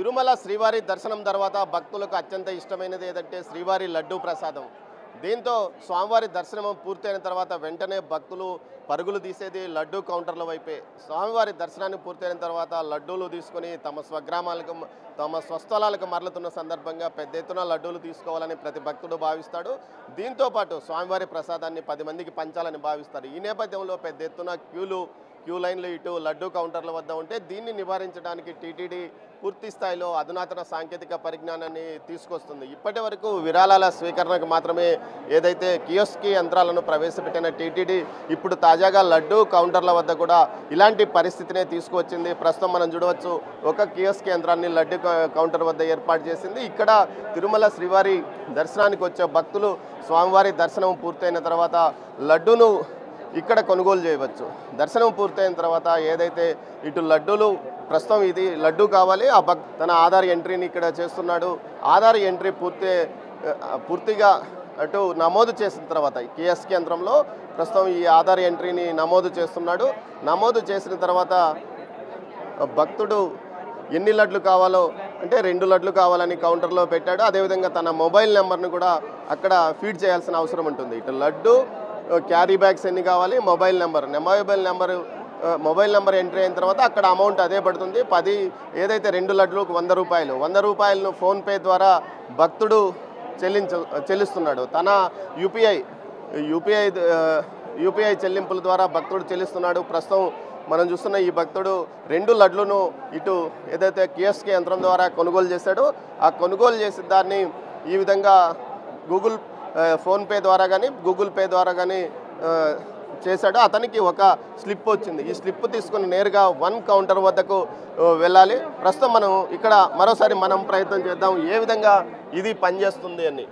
తిరుమల శ్రీవారి దర్శనం తర్వాత భక్తులకు అత్యంత ఇష్టమైనది ఏదంటే శ్రీవారి లడ్డూ ప్రసాదం. దీంతో స్వామివారి దర్శనం పూర్తయిన తర్వాత వెంటనే భక్తులు పరుగులు తీసేది లడ్డూ కౌంటర్ల వైపే. స్వామివారి దర్శనాన్ని పూర్తయిన తర్వాత లడ్డూలు తీసుకొని తమ స్వగ్రామాలకు తమ స్వస్థలాలకు మరలుతున్న సందర్భంగా పెద్ద ఎత్తున లడ్డూలు తీసుకోవాలని ప్రతి భక్తుడు భావిస్తాడు. దీంతో పాటు స్వామివారి ప్రసాదాన్ని 10 మందికి పంచాలని భావిస్తారు. ఈ నేపథ్యంలో పెద్ద ఎత్తున క్యూ లైన్లు ఇటు లడ్డూ కౌంటర్ల వద్ద ఉంటే దీన్ని నివారించడానికి టీటీడీ పూర్తి స్థాయిలో అధునాతన సాంకేతిక పరిజ్ఞానాన్ని తీసుకొస్తుంది. ఇప్పటి వరకు విరాళాల స్వీకరణకు మాత్రమే ఏదైతే కియోస్క్ యంత్రాలను ప్రవేశపెట్టిన టీటీడీ ఇప్పుడు తాజాగా లడ్డూ కౌంటర్ల వద్ద కూడా ఇలాంటి పరిస్థితినే తీసుకువచ్చింది. ప్రస్తుతం మనం చూడవచ్చు, ఒక కియోస్క్ యంత్రాన్ని లడ్డూ కౌంటర్ వద్ద ఏర్పాటు చేసింది. ఇక్కడ తిరుమల శ్రీవారి దర్శనానికి వచ్చే భక్తులు స్వామివారి దర్శనం పూర్తయిన తర్వాత లడ్డూను ఇక్కడ కొనుగోలు చేయవచ్చు. దర్శనం పూర్తయిన తర్వాత ఏదైతే ఇటు లడ్డూలు ప్రస్తుతం ఇది లడ్డూ కావాలి, ఆ తన ఆధార్ ఎంట్రీని ఇక్కడ చేస్తున్నాడు. ఆధార్ ఎంట్రీ పూర్తిగా అటు నమోదు చేసిన తర్వాత కియోస్క్ యంత్రంలో ప్రస్తుతం ఈ ఆధార్ ఎంట్రీని నమోదు చేస్తున్నాడు. నమోదు చేసిన తర్వాత భక్తుడు ఎన్ని లడ్లు కావాలో అంటే 2 లడ్లు కావాలని కౌంటర్లో పెట్టాడు. అదేవిధంగా తన మొబైల్ నెంబర్ను కూడా అక్కడ ఫీడ్ చేయాల్సిన అవసరం ఉంటుంది. ఇటు లడ్డు, క్యారీ బ్యాగ్స్ ఎన్ని కావాలి, మొబైల్ నెంబర్ ఎంట్రీ అయిన తర్వాత అక్కడ అమౌంట్ అదే పడుతుంది. ఏదైతే 2 లడ్లకు 100 రూపాయలు, 100 రూపాయలను ఫోన్పే ద్వారా భక్తుడు చెల్లిస్తున్నాడు. తన యూపీఐ చెల్లింపుల ద్వారా భక్తుడు చెల్లిస్తున్నాడు. ప్రస్తుతం మనం చూస్తున్న ఈ భక్తుడు 2 లడ్లను ఇటు ఏదైతే కియోస్క్ యంత్రం ద్వారా కొనుగోలు చేశాడో ఆ కొనుగోలు చేసిన దాన్ని ఈ విధంగా ఫోన్పే ద్వారా కానీ గూగుల్ పే ద్వారా కానీ చేశాడు. అతనికి ఒక స్లిప్ వచ్చింది. ఈ స్లిప్ తీసుకుని నేరుగా 1 కౌంటర్ వద్దకు వెళ్ళాలి. ప్రస్తుతం మనం ఇక్కడ మరోసారి ప్రయత్నం చేద్దాం ఏ విధంగా ఇది పనిచేస్తుంది అని.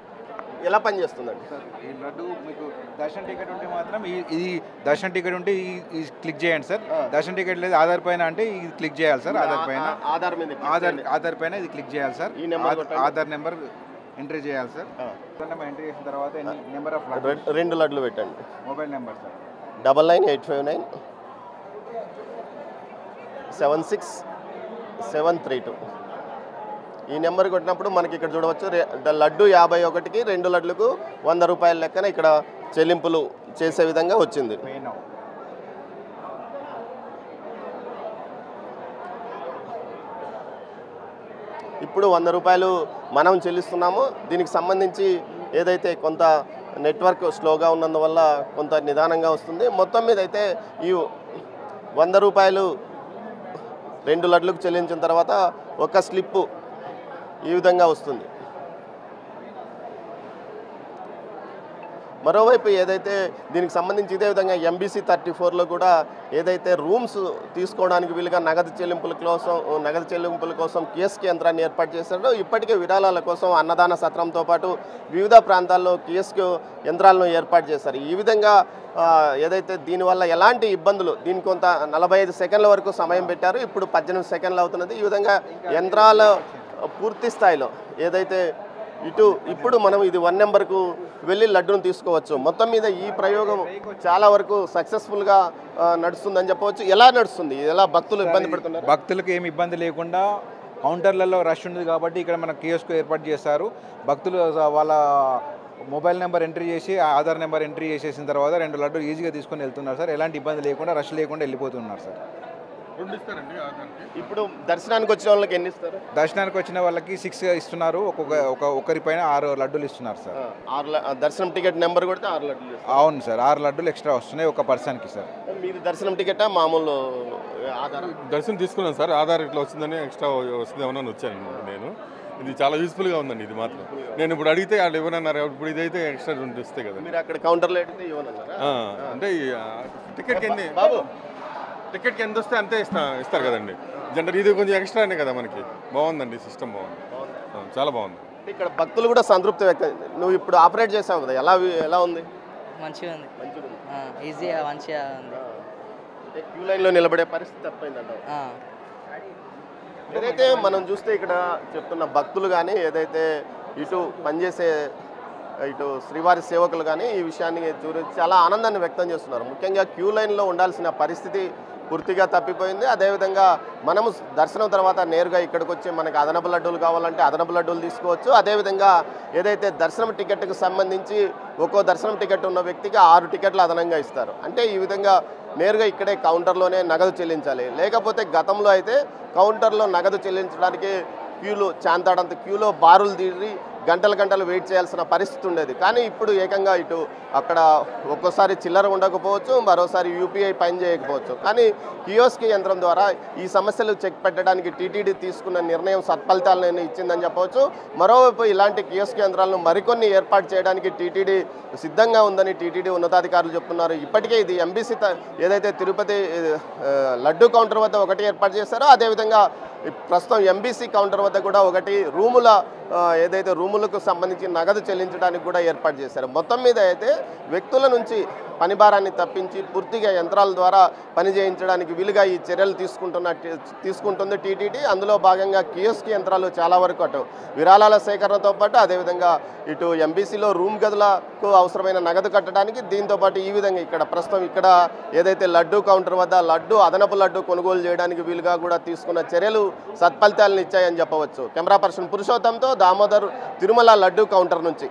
ఎలా పనిచేస్తుందండి ఈ లడ్డు? మీకు దర్శన టికెట్ ఉంటే మాత్రం ఇది దర్శన టికెట్ ఉంటే ఈ క్లిక్ చేయండి సార్. దర్శన టికెట్ లేదు ఆధార్ పైన అంటే ఇది క్లిక్ చేయాలి సార్. ఆధార్ పైన ఇది క్లిక్ చేయాలి సార్. ఆధార్ నెంబర్ ఎంట్రీ చేయాలి సార్. ఎంట్రీ చేసిన తర్వాత నెంబర్ ఆఫ్ 2 లడ్లు పెట్టండి. Mobile number sir 9985976732. ఈ నెంబర్ కొట్టినప్పుడు మనకి ఇక్కడ చూడవచ్చు లడ్డు 51కి 2 లడ్లకు 100 రూపాయల లెక్కన ఇక్కడ చెల్లింపులు చేసే విధంగా వచ్చింది. ఇప్పుడు 100 రూపాయలు మనం చెల్లిస్తున్నాము. దీనికి సంబంధించి ఏదైతే కొంత నెట్వర్క్ స్లోగా ఉన్నందువల్ల కొంత నిదానంగా వస్తుంది. మొత్తం మీద అయితే ఈ 100 రూపాయలు 2 లడ్లకు చెల్లించిన తర్వాత ఒక స్లిప్పు ఈ విధంగా వస్తుంది. మరోవైపు ఏదైతే దీనికి సంబంధించి ఇదే విధంగా MBC 34లో కూడా ఏదైతే రూమ్స్ తీసుకోవడానికి వీలుగా నగదు చెల్లింపుల కోసం కియోస్క్ యంత్రాన్ని ఏర్పాటు చేశారో ఇప్పటికే విరాళాల కోసం అన్నదాన సత్రంతో పాటు వివిధ ప్రాంతాల్లో కియోస్క్ యంత్రాలను ఏర్పాటు చేశారు. ఈ విధంగా ఏదైతే దీనివల్ల ఎలాంటి ఇబ్బందులు, దీనికి కొంత 45 సెకండ్ల వరకు సమయం పెట్టారు, ఇప్పుడు 18 సెకండ్లు అవుతున్నది. ఈ విధంగా యంత్రాలు పూర్తి స్థాయిలో ఏదైతే ఇప్పుడు మనం ఇది 1 నెంబర్కు వెళ్ళి లడ్డూను తీసుకోవచ్చు. మొత్తం మీద ఈ ప్రయోగం చాలా వరకు సక్సెస్ఫుల్గా నడుస్తుందని చెప్పవచ్చు. ఎలా నడుస్తుంది? ఎలా భక్తులు ఇబ్బంది పడుతున్నారు? భక్తులకు ఏమి ఇబ్బంది లేకుండా కౌంటర్లలో రష్ ఉంది కాబట్టి ఇక్కడ మన కియోస్క్ ఏర్పాటు చేస్తారు. భక్తులు వాళ్ళ మొబైల్ నెంబర్ ఎంట్రీ చేసి ఆధార్ నెంబర్ ఎంట్రీ చేసేసిన తర్వాత 2 లడ్డు ఈజీగా తీసుకొని వెళ్తున్నారు సార్. ఎలాంటి ఇబ్బంది లేకుండా రష్ లేకుండా వెళ్ళిపోతున్నారు సార్. ఇప్పుడు దర్శనానికి వచ్చిన వాళ్ళకి ఎన్ని ఇస్తారు? దర్శనానికి వచ్చిన వాళ్ళకి 6 ఇస్తున్నారు. ఒకరిపైన 6 లడ్డూలు ఇస్తున్నారు సార్. దర్శనం టికెట్ నెంబర్ కొడితే 6 లడ్డూలు. అవును సార్, 6 లడ్డూలు ఎక్స్ట్రా వస్తున్నాయి ఒక పర్సన్కి సార్. మీది దర్శనం టికెటా మామూలు ఆధార్? దర్శనం తీసుకున్నాను సార్. ఆధార్ ఇట్లా వస్తుందని ఎక్స్ట్రా వస్తుందేమో వచ్చాను నేను. ఇది చాలా యూస్ఫుల్గా ఉందండి. ఇది మాత్రం నేను ఇప్పుడు అడిగితే వాళ్ళు ఇవ్వనన్నారు. ఇప్పుడు ఇదైతే ఎక్స్ట్రా ఇస్తే కదా. మీరు అక్కడ కౌంటర్లో అడిగితే ఇవ్వనన్నారా? అంటే టికెట్కి ఎంత వస్తే అంతే ఇస్తారు కదండి. జనరల్ ఇది కొంచెం ఎక్స్ట్రానే కదా మనకి. బాగుందండి, సిస్టమ్ బాగుంది, చాలా బాగుంది. ఇక్కడ భక్తులు కూడా సంతృప్తి వ్యక్తం. నువ్వు ఇప్పుడు ఆపరేట్ చేసావు కదా, ఎలా ఉంది? మంచిగా ఉంది, ఈజీగా మంచిగా ఉంది. క్యూ లైన్లో నిలబడే పరిస్థితి తప్పైందంట. ఏదైతే మనం చూస్తే ఇక్కడ చెప్తున్న భక్తులు కానీ ఏదైతే ఇటు పనిచేసే శ్రీవారి సేవకులు కానీ ఈ విషయాన్ని చాలా ఆనందాన్ని వ్యక్తం చేస్తున్నారు. ముఖ్యంగా క్యూ లైన్లో ఉండాల్సిన పరిస్థితి పూర్తిగా తప్పిపోయింది. అదేవిధంగా మనము దర్శనం తర్వాత నేరుగా ఇక్కడికి వచ్చి మనకు అదనపు లడ్డూలు కావాలంటే అదనపు లడ్డూలు తీసుకోవచ్చు. అదేవిధంగా ఏదైతే దర్శనం టికెట్కి సంబంధించి ఒక్కో దర్శనం టికెట్ ఉన్న వ్యక్తికి 6 టికెట్లు అదనంగా ఇస్తారు. అంటే ఈ విధంగా నేరుగా ఇక్కడే కౌంటర్లోనే నగదు చెల్లించాలి. లేకపోతే గతంలో అయితే కౌంటర్లో నగదు చెల్లించడానికి క్యూలో చాంతాడంత క్యూలో బారులు తీరి గంటలు వెయిట్ చేయాల్సిన పరిస్థితి ఉండేది. కానీ ఇప్పుడు ఏకంగా ఇటు అక్కడ ఒక్కోసారి చిల్లర ఉండకపోవచ్చు, మరోసారి యూపీఐ పని చేయకపోవచ్చు. కానీ కియోస్క్ యంత్రం ద్వారా ఈ సమస్యలు చెక్ పెట్టడానికి టీటీడీ తీసుకున్న నిర్ణయం సత్ఫలితాలను ఇచ్చిందని చెప్పవచ్చు. మరోవైపు ఇలాంటి కియోస్క్ యంత్రాలను మరికొన్ని ఏర్పాటు చేయడానికి టీటీడీ సిద్ధంగా ఉందని టీటీడీ ఉన్నతాధికారులు చెప్తున్నారు. ఇప్పటికే ఇది ఎంబీసీ ఏదైతే తిరుపతి లడ్డూ కౌంటర్ వద్ద ఒకటి ఏర్పాటు చేశారో అదేవిధంగా ప్రస్తుతం ఎంబీసీ కౌంటర్ వద్ద కూడా ఒకటి ఏదైతే రూములకు సంబంధించి నగదు చెల్లించడానికి కూడా ఏర్పాటు చేశారు. మొత్తం మీద అయితే వ్యక్తుల నుంచి పని భారాన్ని తప్పించి పూర్తిగా యంత్రాల ద్వారా పని చేయించడానికి వీలుగా ఈ చర్యలు తీసుకుంటుంది టీటీడీ. అందులో భాగంగా కియోస్క్ యంత్రాలు చాలా వరకు అటు విరాళాల సేకరణతో పాటు అదేవిధంగా ఇటు ఎంబీసీలో రూమ్ గదులకు అవసరమైన నగదు కట్టడానికి, దీంతోపాటు ఈ విధంగా ఇక్కడ ప్రస్తుతం ఇక్కడ ఏదైతే లడ్డూ కౌంటర్ వద్ద అదనపు లడ్డు కొనుగోలు చేయడానికి వీలుగా కూడా తీసుకున్న చర్యలు సత్ఫలితాలను ఇచ్చాయని చెప్పవచ్చు. కెమెరా పర్సన్ పురుషోత్తంతో దామోదర్, తిరుమల లడ్డూ కౌంటర్ నుంచి.